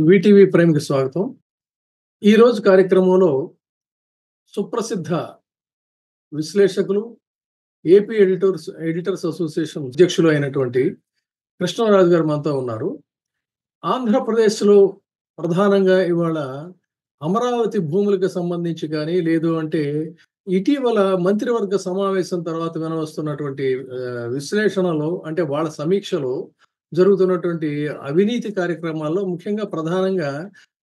VTV ప్రైమ్‌కి స్వాగతం. ఈరోజు కార్యక్రమంలో సుప్రసిద్ధ విశ్లేషకులు, ఏపీ ఎడిటర్స్ అసోసియేషన్ అధ్యక్షులు అయినటువంటి కృష్ణరాజు గారు మనతో ఉన్నారు. ఆంధ్రప్రదేశ్‌లో ప్రధానంగా ఇవాళ అమరావతి భూములకు సంబంధించి గాని, లేదు అంటే ఇటీవల మంత్రివర్గ సమావేశం తర్వాత వినవస్తున్నటువంటి విశ్లేషణలో అంటే వాళ్ళ సమీక్షలో జరుగుతున్నటువంటి అవినీతి కార్యక్రమాల్లో ముఖ్యంగా ప్రధానంగా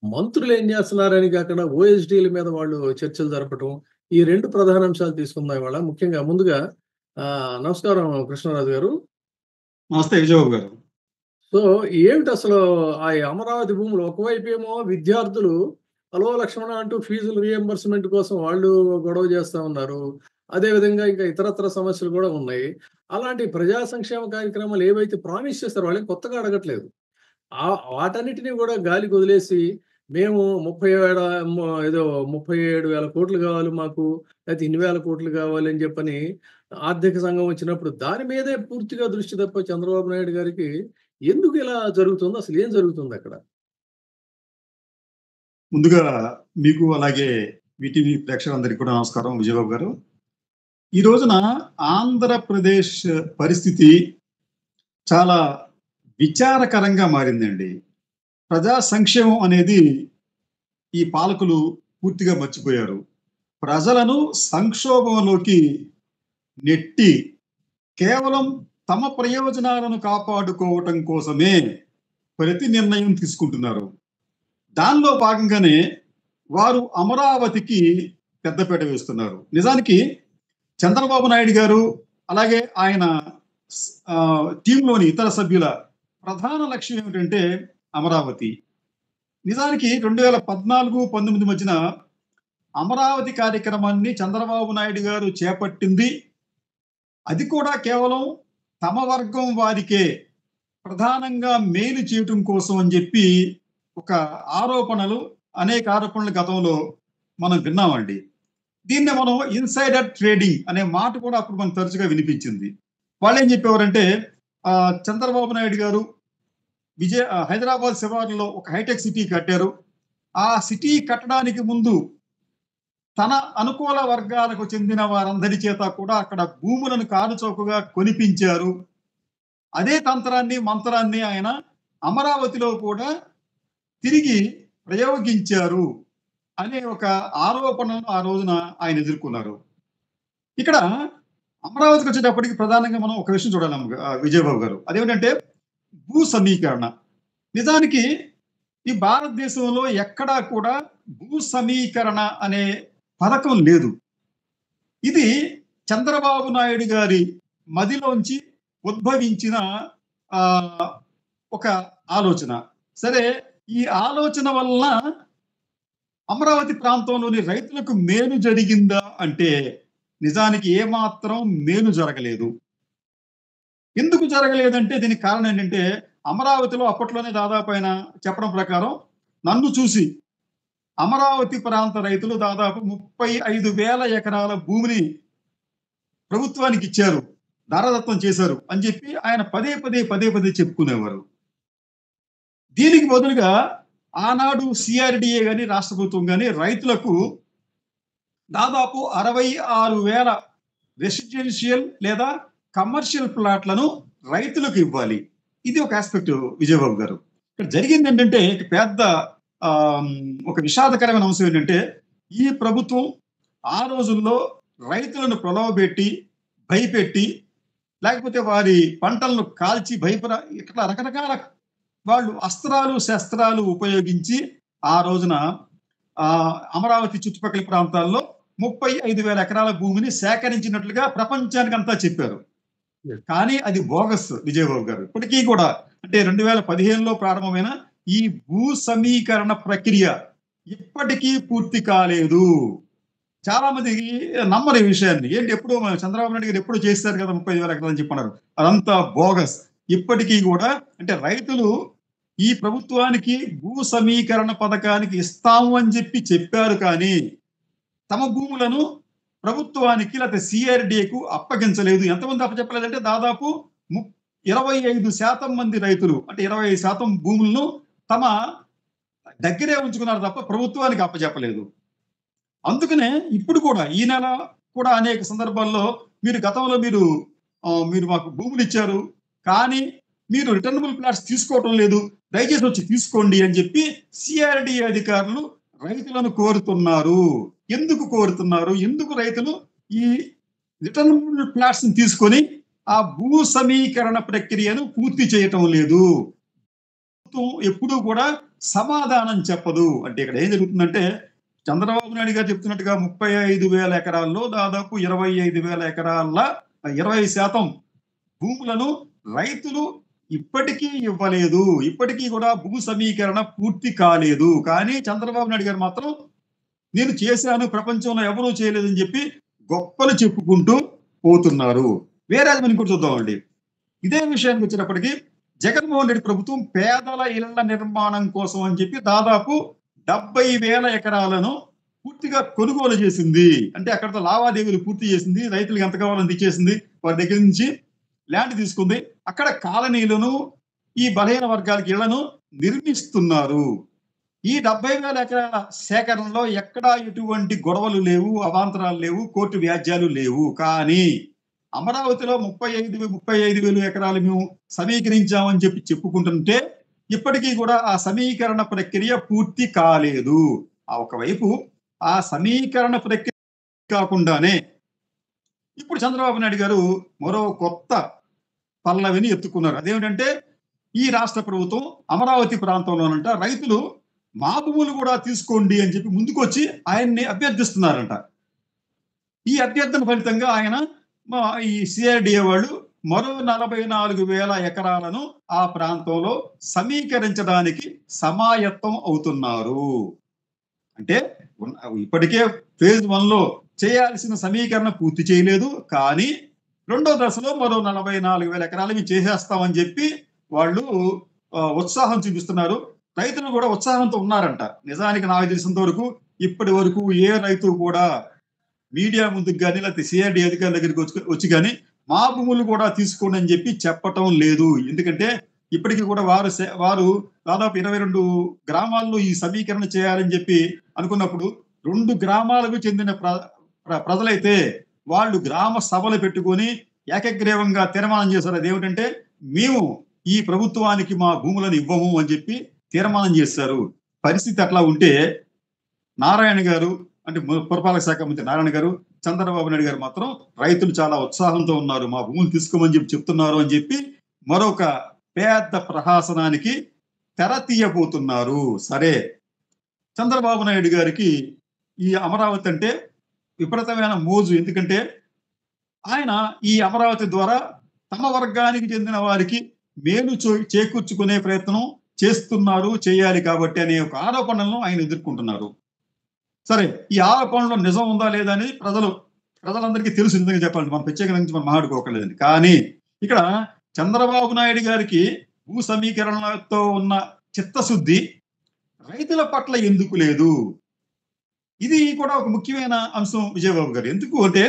మంత్రులేం జేస్తున్నారని కాకుండా ఓఎస్‌డీల మీద వాళ్ళు చర్చలు జరపటం. ఈ 2 ప్రధాన అంశాలు తీసుకుందాం ఇవాళ. ముఖ్యంగా ముందుగా నమస్కారం కృష్ణరాజు గారు. నమస్తే విజయబాబు గారు. సో, ఏమిటసలు ఆ అమరావతి భూములు ఒకవైపేమో విద్యార్థులు హలో లక్ష్మణ అంటూ ఫీజులు రీయింబర్స్‌మెంట్ కోసం వాళ్ళు గొడవ చేస్తా ఉన్నారు. అదే విధంగా ఇంకా ఇతరత్ర సమస్యలు గూడా ఉన్నాయి. అలాంటి ప్రజా సంక్షేమ కార్యక్రమాలు ఏవైతే ప్రామిస్ చేస్తారో వాళ్ళేం కొత్తగా అడగట్లేదు. వాటన్నిటిని గూడా గాలికొదిలేసి మేము 37,000 కోట్లు గావాలి మాకు, లేతే ఇన్ని వేల కోట్లు గావాలి అని జెప్పని ఆర్థిక సంఘం వచ్చినప్పుడు దాని మీదే పూర్తిగా దృష్టి తప్ప చంద్రబాబు నాయుడు గారికి ఎందుకు ఇలా జరుగుతుందో అసలు ఏం జరుగుతుందక్కడ? ముందుగా మీకు అలాగే వీటీవీ ప్రేక్షకులందరికీ కూడా నమస్కారం విజయబాబు గారు. ఈ రోజున ఆంధ్రప్రదేశ్ పరిస్థితి చాలా విచారకరంగా మారిందండి. ప్రజా సంక్షేమం అనేది ఈ పాలకులు పూర్తిగా మర్చిపోయారు. ప్రజలను సంక్షోభంలోకి నెట్టి కేవలం తమ ప్రయోజనాలను కాపాడుకోవటం కోసమే ప్రతి నిర్ణయం తీసుకుంటున్నారు. దానిలో భాగంగానే వారు అమరావతికి పెద్దపీట వేస్తున్నారు. నిజానికి చంద్రబాబు నాయుడు గారు అలాగే ఆయన టీంలోని ఇతర సభ్యుల ప్రధాన లక్ష్యం ఏమిటంటే అమరావతి. నిజానికి 2014-19 మధ్యన అమరావతి కార్యక్రమాన్ని చంద్రబాబు నాయుడు గారు చేపట్టింది. అది కూడా కేవలం తమ వర్గం వారికే ప్రధానంగా మేలు చేయటం కోసం అని చెప్పి ఒక అనేక ఆరోపణలు గతంలో మనం విన్నామండి. దీన్నే మనం ఇన్సైడర్ ట్రేడింగ్ అనే మాట కూడా అప్పుడు మనకు తరచుగా వినిపించింది. వాళ్ళు ఏం చెప్పేవారంటే చంద్రబాబు నాయుడు గారు హైదరాబాద్ శివార్లలో ఒక హైటెక్ సిటీ కట్టారు. ఆ సిటీ కట్టడానికి ముందు తన అనుకూల వర్గాలకు చెందిన వారందరి చేత కూడా అక్కడ భూములను కారుచౌకగా కొనిపించారు. అదే మంత్రాన్ని ఆయన అమరావతిలో కూడా తిరిగి ప్రయోగించారు అనే ఒక ఆరోపణను ఆ రోజున ఆయన ఎదుర్కొన్నారు. ఇక్కడ అమరావతికి వచ్చేటప్పటికి ప్రధానంగా మనం ఒక విషయం చూడాలి విజయబాబు గారు. అదేమిటంటే భూ సమీకరణ. నిజానికి ఈ భారతదేశంలో ఎక్కడా కూడా భూ సమీకరణ అనే పథకం లేదు. ఇది చంద్రబాబు నాయుడు గారి మదిలోంచి ఉద్భవించిన ఒక ఆలోచన. సరే, ఈ ఆలోచన వలన అమరావతి ప్రాంతంలోని రైతులకు మేలు జరిగిందా అంటే నిజానికి ఏమాత్రం మేలు జరగలేదు. ఎందుకు జరగలేదంటే దీనికి కారణం ఏంటంటే అమరావతిలో అప్పట్లోనే దాదాపు ఆయన చెప్పడం ప్రకారం నన్ను చూసి అమరావతి ప్రాంత రైతులు దాదాపు 35,000 ఎకరాల భూమిని ప్రభుత్వానికి ఇచ్చారు, దారదత్తం చేశారు అని చెప్పి ఆయన పదే చెప్పుకునేవారు. దీనికి బదులుగా ఆనాడు సిఆర్డిఏ గాని రాష్ట్ర ప్రభుత్వం గాని రైతులకు దాదాపు 66,000 రెసిడెన్షియల్ లేదా కమర్షియల్ ప్లాట్లను రైతులకు ఇవ్వాలి. ఇది ఒక ఆస్పెక్ట్ విజయబాబు గారు. ఇక్కడ జరిగింది ఏంటంటే పెద్ద ఒక విషాదకరమైన అంశం ఏంటంటే ఈ ప్రభుత్వం ఆ రోజుల్లో రైతులను ప్రలోభపెట్టి భయపెట్టి లేకపోతే వారి పంటలను కాల్చి ఇట్లా రకరకాల వాళ్ళు అస్త్రాలు శస్త్రాలు ఉపయోగించి ఆ రోజున అమరావతి చుట్టుపక్కల ప్రాంతాల్లో 35,000 ఎకరాల భూమిని సేకరించినట్లుగా ప్రపంచానికి అంతా చెప్పారు. కానీ అది బోగస్ విజయబాబు గారు. ఇప్పటికీ కూడా అంటే 2015లో ప్రారంభమైన ఈ భూ సమీకరణ ప్రక్రియ ఇప్పటికీ పూర్తి కాలేదు. చాలా మంది నమ్మరు ఈ విషయాన్ని. ఎప్పుడు చంద్రబాబు నాయుడు గారు ఎప్పుడు చేస్తారు కదా 35,000 ఎకరాలు అని చెప్పన్నారు. అదంతా బోగస్. ఇప్పటికీ కూడా అంటే రైతులు ఈ ప్రభుత్వానికి భూ సమీకరణ పథకానికి ఇస్తాము అని చెప్పారు, కానీ తమ భూములను ప్రభుత్వానికి లేకపోతే సిఆర్డిఏకు అప్పగించలేదు. ఎంతమంది అప్పచెప్పలేదంటే దాదాపు 25% మంది రైతులు అంటే 25% భూములను తమ దగ్గరే ఉంచుకున్నారు తప్ప ప్రభుత్వానికి అప్పచెప్పలేదు. అందుకనే ఇప్పుడు కూడా ఈ నెల కూడా అనేక సందర్భాల్లో మీరు గతంలో మీరు మాకు భూములు ఇచ్చారు, కానీ మీరు రిటర్నబుల్ ప్లాట్స్ తీసుకోవటం లేదు, దయచేసి వచ్చి తీసుకోండి అని చెప్పి సిఆర్‌డిఏ అధికారులు రైతులను కోరుతున్నారు. ఎందుకు కోరుతున్నారు? ఎందుకు రైతులు ఈ రిటర్నబుల్ ప్లాట్స్ తీసుకొని ఆ భూ సమీకరణ ప్రక్రియను పూర్తి చేయటం లేదు? ప్రభుత్వం ఎప్పుడూ కూడా సమాధానం చెప్పదు. అంటే ఇక్కడ ఏం జరుగుతుందంటే చంద్రబాబు నాయుడు గారు చెప్తున్నట్టుగా 35,000 ఎకరాల్లో దాదాపు 25,000 ఎకరాల 20% భూములను రైతులు ఇప్పటికీ ఇవ్వలేదు. ఇప్పటికీ కూడా భూ సమీకరణ పూర్తి కాలేదు. కానీ చంద్రబాబు నాయుడు గారు మాత్రం నేను చేశాను, ప్రపంచంలో ఎవరూ చేయలేదని చెప్పి గొప్పలు చెప్పుకుంటూ పోతున్నారు. వేరే ఇంకోటి చూద్దామండి. ఇదే విషయానికి వచ్చినప్పటికీ జగన్మోహన్ రెడ్డి ప్రభుత్వం పేదల ఇళ్ల నిర్మాణం కోసం అని చెప్పి దాదాపు 70,000 ఎకరాలను పూర్తిగా కొనుగోలు చేసింది. అంటే అక్కడతో లావాదేవీలు పూర్తి చేసింది. రైతులకు ఎంత కావాలని ఇచ్చేసింది. వారి దగ్గర నుంచి ల్యాండ్ తీసుకుంది. అక్కడ కాలనీలను, ఈ బలహీన వర్గాలకి ఇళ్లను నిర్మిస్తున్నారు. ఈ 70,000 ఎకరాల సేకరణలో ఎక్కడా ఎటువంటి గొడవలు లేవు, అవాంతరాలు లేవు, కోర్టు వ్యాజ్యాలు లేవు. కానీ అమరావతిలో 35,000 ఎకరాలు మేము సమీకరించామని చెప్పి చెప్పుకుంటుంటే ఇప్పటికీ కూడా ఆ సమీకరణ ప్రక్రియ పూర్తి కాలేదు. ఒకవైపు ఆ సమీకరణ ప్రక్రియ కాకుండానే ఇప్పుడు చంద్రబాబు నాయుడు గారు మరో కొత్త పల్లవిని ఎత్తుకున్నారు. అదేమిటంటే ఈ రాష్ట్ర ప్రభుత్వం అమరావతి ప్రాంతంలోనంట రైతులు మా భూములు కూడా తీసుకోండి అని చెప్పి ముందుకొచ్చి ఆయన్ని అభ్యర్థిస్తున్నారంట. ఈ అభ్యర్థన ఫలితంగా ఆయన ఈ సిఆర్‌డిఏ వాళ్ళు మరో 44,000 ఎకరాలను ఆ ప్రాంతంలో సమీకరించడానికి సమాయత్తం అవుతున్నారు. అంటే ఇప్పటికే ఫేజ్ 1లో చేయాల్సిన సమీకరణ పూర్తి చేయలేదు. కానీ రెండో దశలో మరో 44,000 ఎకరాలు మేము చేసేస్తామని చెప్పి వాళ్ళు ఉత్సాహం చూపిస్తున్నారు. రైతులు కూడా ఉత్సాహంతో ఉన్నారంట. నిజానికి నాకు తెలిసినంత వరకు ఇప్పటి వరకు ఏ రైతు కూడా మీడియా ముందుకు కానీ లేకపోతే సిఆర్‌డిఏ అధికారుల దగ్గరికి వచ్చి కానీ మా భూములు కూడా తీసుకోండి అని చెప్పి చెప్పటం లేదు. ఎందుకంటే ఇప్పటికీ కూడా వారు దాదాపు 22 గ్రామాల్లో ఈ సమీకరణ చేయాలని చెప్పి అనుకున్నప్పుడు 2 గ్రామాలకు చెందిన ప్రజలైతే వాళ్ళు గ్రామ సభలు పెట్టుకొని ఏకగ్రీవంగా తీర్మానం చేశారు. అదేమిటంటే మేము ఈ ప్రభుత్వానికి మా భూములను ఇవ్వము అని చెప్పి తీర్మానం చేశారు. పరిస్థితి అట్లా ఉంటే నారాయణ గారు అంటే పురపాలక శాఖ మంత్రి నారాయణ గారు, చంద్రబాబు నాయుడు గారు మాత్రం రైతులు చాలా ఉత్సాహంతో ఉన్నారు, మా భూములు తీసుకోమని చెప్పి చెప్తున్నారు అని చెప్పి మరొక పెద్ద ప్రహాసనానికి తెర తీయబోతున్నారు. సరే, చంద్రబాబు నాయుడు గారికి ఈ అమరావతి అంటే విపరీతమైన మోజు. ఎందుకంటే ఆయన ఈ అమరావతి ద్వారా తమ వర్గానికి చెందిన వారికి మేలు చేకూర్చుకునే ప్రయత్నం చేస్తున్నారు, చేయాలి కాబట్టి అనే ఒక ఆరోపణలను ఆయన ఎదుర్కొంటున్నారు. సరే, ఈ ఆరోపణలో నిజం ఉందా లేదా అనేది ప్రజలందరికీ తెలుసు. నిజంగా చెప్పాలంటే మనం ప్రత్యేకంగా నుంచి మనం మాట్లాడుకోకలేదండి. కానీ ఇక్కడ చంద్రబాబు నాయుడు గారికి భూ సమీకరణతో ఉన్న చిత్తశుద్ధి రైతుల పట్ల ఎందుకు లేదు? ఇది కూడా ఒక ముఖ్యమైన అంశం విజయబాబు గారు. ఎందుకు అంటే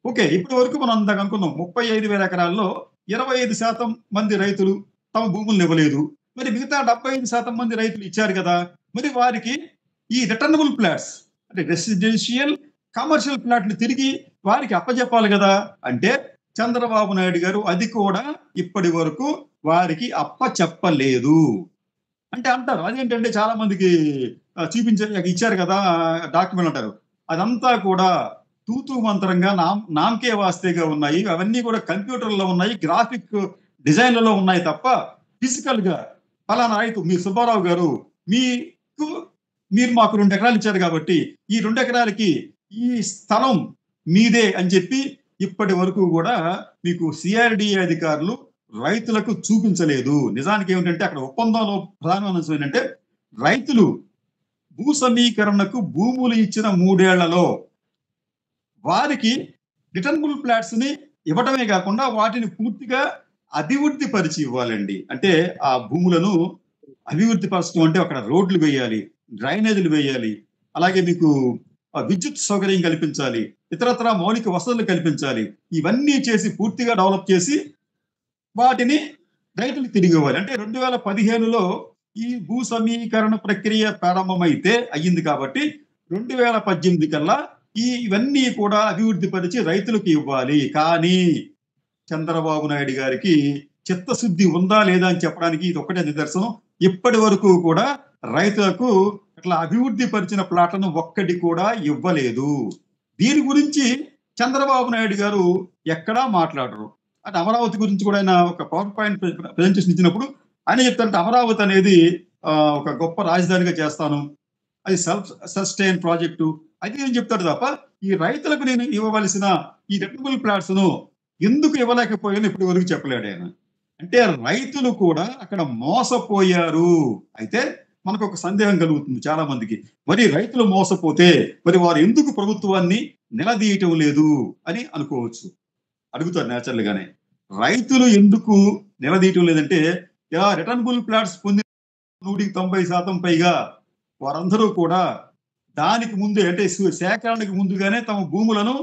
ఓకే, ఇప్పటి వరకు మనం అందాక అనుకున్నాం 35,000 ఎకరాల్లో 25% మంది రైతులు తమ భూములను ఇవ్వలేదు. మరి మిగతా 75% మంది రైతులు ఇచ్చారు కదా, మరి వారికి ఈ రిటర్నబుల్ ప్లాట్స్ అంటే రెసిడెన్షియల్ కమర్షియల్ ప్లాట్లు తిరిగి వారికి అప్పచెప్పాలి కదా. అంటే చంద్రబాబు నాయుడు గారు అది కూడా ఇప్పటి వరకు వారికి అప్పచెప్పలేదు. అంటే అంటారు అదేంటంటే చాలా మందికి ఇచ్చారు కదా డాక్యుమెంట్ అంటారు. అదంతా కూడా తూతూ మంత్రంగా నామకే వాస్తేగా ఉన్నాయి. అవన్నీ కూడా కంప్యూటర్లో ఉన్నాయి, గ్రాఫిక్ డిజైన్లలో ఉన్నాయి తప్ప ఫిజికల్ గా ఫలానా రైతు మీ సుబ్బారావు గారు మీరు మాకు 2 ఎకరాలు ఇచ్చారు కాబట్టి ఈ 2 ఎకరాలకి ఈ స్థలం మీదే అని చెప్పి ఇప్పటి వరకు కూడా మీకు సిఆర్‌డిఏ అధికారులు రైతులకు చూపించలేదు. నిజానికి ఏమిటంటే అక్కడ ఒప్పందంలో ప్రధానమైన అంశం ఏంటంటే రైతులు భూ సమీకరణకు భూములు ఇచ్చిన 3 ఏళ్లలో వారికి రిటర్నబుల్ ప్లాట్స్ ని ఇవ్వటమే కాకుండా వాటిని పూర్తిగా అభివృద్ధి పరిచి ఇవ్వాలండి. అంటే ఆ భూములను అభివృద్ధి పరచడం అంటే అక్కడ రోడ్లు వేయాలి, డ్రైనేజీలు వేయాలి, అలాగే మీకు విద్యుత్ సౌకర్యం కల్పించాలి, ఇతరత్ర మౌలిక వసతులు కల్పించాలి. ఇవన్నీ చేసి పూర్తిగా డెవలప్ చేసి వాటిని రైతులకు తిరిగి ఇవ్వాలి. అంటే 2015లో ఈ భూ సమీకరణ ప్రక్రియ ప్రారంభమైతే అయ్యింది కాబట్టి 2018 కల్లా ఇవన్నీ కూడా అభివృద్ధి పరిచి రైతులకు ఇవ్వాలి. కానీ చంద్రబాబు నాయుడు గారికి చిత్తశుద్ధి ఉందా లేదా అని చెప్పడానికి ఇది ఒకటే నిదర్శనం. ఇప్పటి వరకు కూడా రైతులకు అట్లా అభివృద్ధి పరిచిన ప్లాట్లను ఒక్కటి కూడా ఇవ్వలేదు. దీని గురించి చంద్రబాబు నాయుడు గారు ఎక్కడా మాట్లాడరు. అంటే అమరావతి గురించి కూడా ఆయన ఒక పవర్ పాయింట్ ప్రెజెంటేషన్ ఇచ్చినప్పుడు ఆయన చెప్తారంటే అమరావతి అనేది ఒక గొప్ప రాజధానిగా చేస్తాను, అది సెల్ఫ్ సస్టైన్ ప్రాజెక్టు అది నేను చెప్తాడు తప్ప ఈ రైతులకు నేను ఇవ్వవలసిన ఈ రెట్రబుల్ ప్లాట్స్ ను ఎందుకు ఇవ్వలేకపోయాను ఇప్పటి వరకు చెప్పలేడు ఆయన. అంటే రైతులు కూడా అక్కడ మోసపోయారు. అయితే మనకు ఒక సందేహం కలుగుతుంది చాలా మందికి, మరి రైతులు మోసపోతే మరి వారు ఎందుకు ప్రభుత్వాన్ని నిలదీయటం లేదు అని అనుకోవచ్చు. అడుగుతారు నేచురల్ గానే, రైతులు ఎందుకు నిలదీయటం లేదంటే రిటర్నబుల్ ప్లాట్స్ పొందిన 190% పైగా వారందరూ కూడా దానికి ముందే అంటే సేకరణకు ముందుగానే తమ భూములను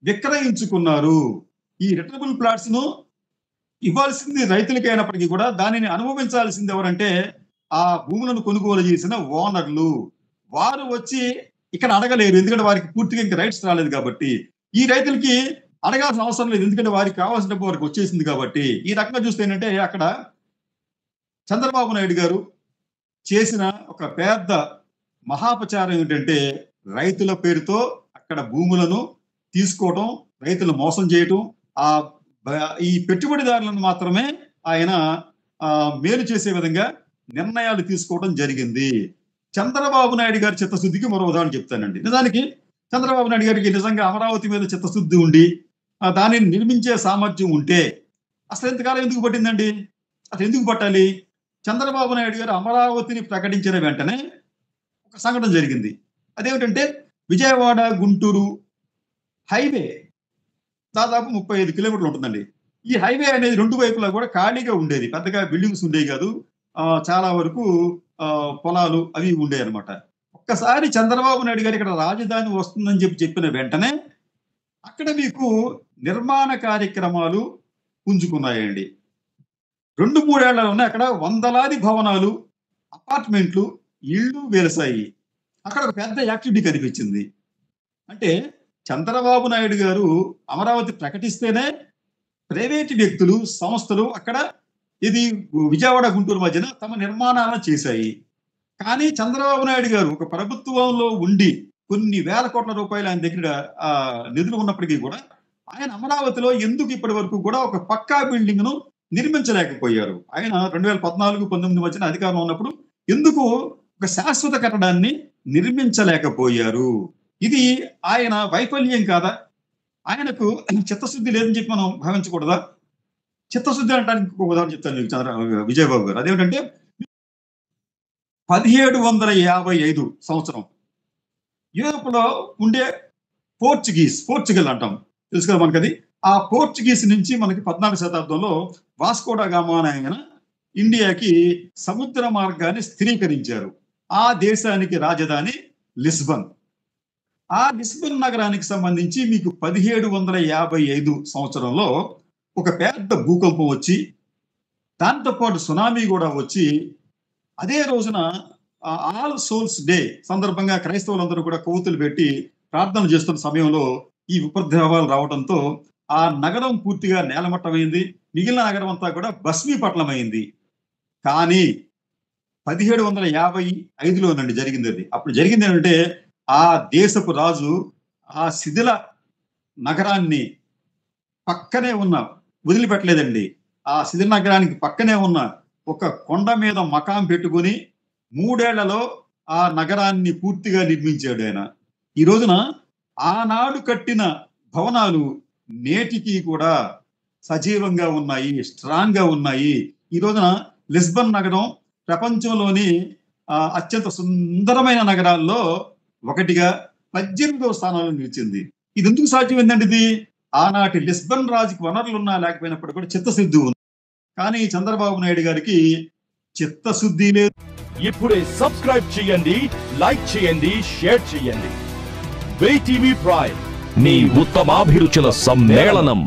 విక్రయించుకున్నారు. ఈ రిటర్నబుల్ ప్లాట్స్ ను ఇవ్వాల్సింది రైతులకి అయినప్పటికీ కూడా దానిని అనుభవించాల్సింది ఎవరంటే ఆ భూములను కొనుగోలు చేసిన ఓనర్లు. వారు వచ్చి ఇక్కడ అడగలేరు, ఎందుకంటే వారికి పూర్తిగా ఇంకా రైట్స్ రాలేదు కాబట్టి. ఈ రైతులకి అడగాల్సిన అవసరం లేదు, ఎందుకంటే వారికి కావాల్సిన డబ్బు వారికి వచ్చేసింది కాబట్టి. ఈ రకంగా చూస్తే ఏంటంటే అక్కడ చంద్రబాబు నాయుడు గారు చేసిన ఒక పెద్ద మహాపచారం ఏంటంటే రైతుల పేరుతో అక్కడ భూములను తీసుకోవడం, రైతులు మోసం చేయటం, ఈ పెట్టుబడిదారులను మాత్రమే ఆయన మేలు చేసే విధంగా నిర్ణయాలు తీసుకోవడం జరిగింది. చంద్రబాబు నాయుడు గారి చిత్తశుద్ధికి మరో ఉదాహరణ చెప్తానండి. నిజానికి చంద్రబాబు నాయుడు గారికి నిజంగా అమరావతి మీద చిత్తశుద్ధి ఉండి దానిని నిర్మించే సామర్థ్యం ఉంటే అసలు ఎంతకాలం ఎందుకు పట్టిందండి? అసలు ఎందుకు పట్టాలి? చంద్రబాబు నాయుడు గారు అమరావతిని ప్రకటించిన వెంటనే ఒక సంఘటన జరిగింది. అదేమిటంటే విజయవాడ గుంటూరు హైవే దాదాపు 35 కిలోమీటర్లు ఉంటుందండి. ఈ హైవే అనేది రెండు వైపులా కూడా ఖాళీగా ఉండేది, పెద్దగా బిల్డింగ్స్ ఉండేవి కాదు, చాలా వరకు పొలాలు అవి ఉండేవి అనమాట. ఒక్కసారి చంద్రబాబు నాయుడు గారు ఇక్కడ రాజధాని వస్తుందని చెప్పిన వెంటనే అక్కడ మీకు నిర్మాణ కార్యక్రమాలు పుంజుకున్నాయండి. 2-3 ఏళ్లలోనే అక్కడ వందలాది భవనాలు, అపార్ట్మెంట్లు, ఇళ్ళు వెలసాయి. అక్కడ ఒక పెద్ద యాక్టివిటీ కనిపించింది. అంటే చంద్రబాబు నాయుడు గారు అమరావతి ప్రకటిస్తేనే ప్రైవేటు వ్యక్తులు, సంస్థలు అక్కడ ఇది విజయవాడ గుంటూరు మధ్యన తమ నిర్మాణాలను చేశాయి. కానీ చంద్రబాబు నాయుడు గారు ఒక ప్రభుత్వంలో ఉండి కొన్ని వేల కోట్ల రూపాయలు ఆయన దగ్గర నిధులు ఉన్నప్పటికీ కూడా ఆయన అమరావతిలో ఎందుకు ఇప్పటి వరకు కూడా ఒక పక్కా బిల్డింగ్ ను నిర్మించలేకపోయారు? ఆయన 2014-19 మధ్యన అధికారంలో ఉన్నప్పుడు ఎందుకు ఒక శాశ్వత కట్టడాన్ని నిర్మించలేకపోయారు? ఇది ఆయన వైఫల్యం కాదా? ఆయనకు చిత్తశుద్ధి లేదని చెప్పి మనం భావించకూడదా? చిత్తశుద్ధి అనడానికి ఒక ఉదాహరణ చెప్తాను విజయబాబు గారు. అదేమిటంటే 1755 సంవత్సరం యూరోప్ లో ఉండే పోర్చుగల్ అంటాం, తెలుసు కదా మనకి. అది ఆ పోర్చుగీస్ నుంచి మనకి 14వ శతాబ్దంలో వాస్కోడా గామా ఆయన ఇండియాకి సముద్ర మార్గాన్ని స్థిరీకరించారు. ఆ దేశానికి రాజధాని లిస్బన్. ఆ లిస్బన్ నగరానికి సంబంధించి మీకు 1755 సంవత్సరంలో ఒక పెద్ద భూకంపం వచ్చి దాంతోపాటు సునామీ కూడా వచ్చి అదే రోజున ఆల్ సోల్స్ డే సందర్భంగా క్రైస్తవులందరూ కూడా కొవ్వొత్తులు పెట్టి ప్రార్థన చేస్తున్న సమయంలో ఈ ఉపద్రవాలు రావడంతో ఆ నగరం పూర్తిగా నేలమట్టమైంది. మిగిలిన నగరం అంతా కూడా భస్మీపట్లమైంది. కానీ 1755లోనండి జరిగింది అది. అప్పుడు జరిగింది ఏంటంటే ఆ దేశపు రాజు ఆ శిథిల నగరాన్ని పక్కనే ఉన్న వదిలిపెట్టలేదండి. ఆ శిథిల నగరానికి పక్కనే ఉన్న ఒక కొండ మీద మకాం పెట్టుకుని 3 ఏళ్లలో ఆ నగరాన్ని పూర్తిగా నిర్మించాడు ఆయన. ఈ రోజున ఆనాడు కట్టిన భవనాలు నేటికి కూడా సజీవంగా ఉన్నాయి, స్ట్రాంగ్ గా ఉన్నాయి. ఈ రోజున లిస్బన్ నగరం ప్రపంచంలోని అత్యంత సుందరమైన నగరాల్లో ఒకటిగా 18వ స్థానంలో నిలిచింది. ఇది ఎందుకు సాధ్యమైందండి? ఇది ఆనాటి లిస్బన్ రాజుకి వనరులు ఉన్నా లేకపోయినప్పుడు కూడా చిత్తశుద్ధి ఉంది. కానీ చంద్రబాబు నాయుడు గారికి చిత్తశుద్ధి లేదు. ఇప్పుడే సబ్స్క్రైబ్ చేయండి, లైక్ చేయండి, షేర్ చేయండి. VTV ప్రైమ్, మీ ఉత్తమాభిరుచుల సమ్మేళనం.